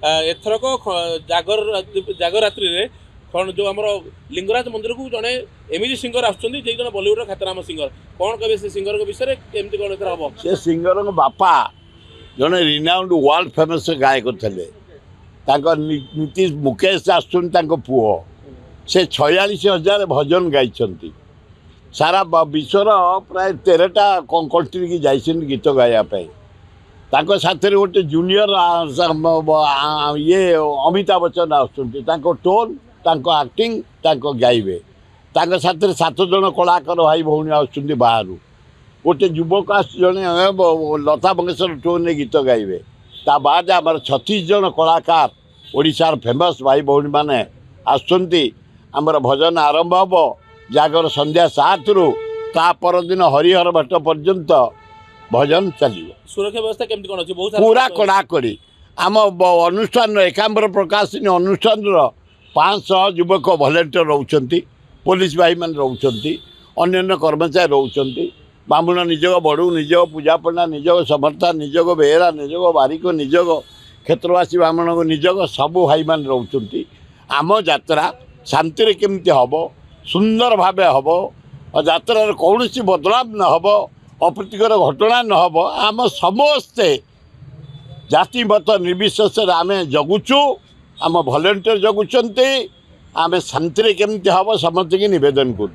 एथरक जागरात्रि जो आम लिंगराज मंदिर को जड़े एमजी सिंगर आसुँच जन बॉलीवुड ख्यातनाम सिंगर कौन कहे से सिंगर विषय केमती कौन हम से सिंगर बापा जड़े रिनाउंड वर्ल्ड फेमस गायक थे नीतीश मुकेश आसुँच पुओ से 46,000 भजन गाई सारा विश्वर प्राय 13टा कंट्री की जाइए गीत गायापी साथ गोटे जूनियर ये अमिताभ बच्चन आसुँच टोन एक्टिंग गाइबे साथ 7 जन कलाकार भाई भौणी आसुँच बाहर गोटे युवक आस जड़े लता मंगेशकर टोन में गीत गाइबे ता बाद आम 36 जन कलाकार ओडिशार फेमस भाई भौणी मैंने आसुँच आमर भजन आरंभ हम जागर संध्या 7 रु ता परदिन हरिहर भट्ट पर्यंत भजन चलो सुरक्षा व्यवस्था केमती कौन अच्छी बहुत पूरा कड़ाकड़ी आम अनुष्ठान एकाम्बर प्रकाशन अनुष्ठान 500 युवक भलेंटियर रोचंती पुलिस भाई मान रोचंती अन्य कर्मचारी रोचंती बामुण निजग बड़ू निजग पूजा पंडा निजग समर्था निजग बेहरा निजग बारिक निजग क्षेत्रवासी बामुण निजग सबू भाई मान रोचंती आम यात्रा शांति केमती हम सुंदर भावे हम और यात्रार कौन बदलाव न हम अप्रीतिकर घटना न हम आम समस्ते जाति मत निर्विशेष आम जगुचु आम भलेंटियर जगुंट आम शांति केमती हम समस्त की निवेदन करूँ।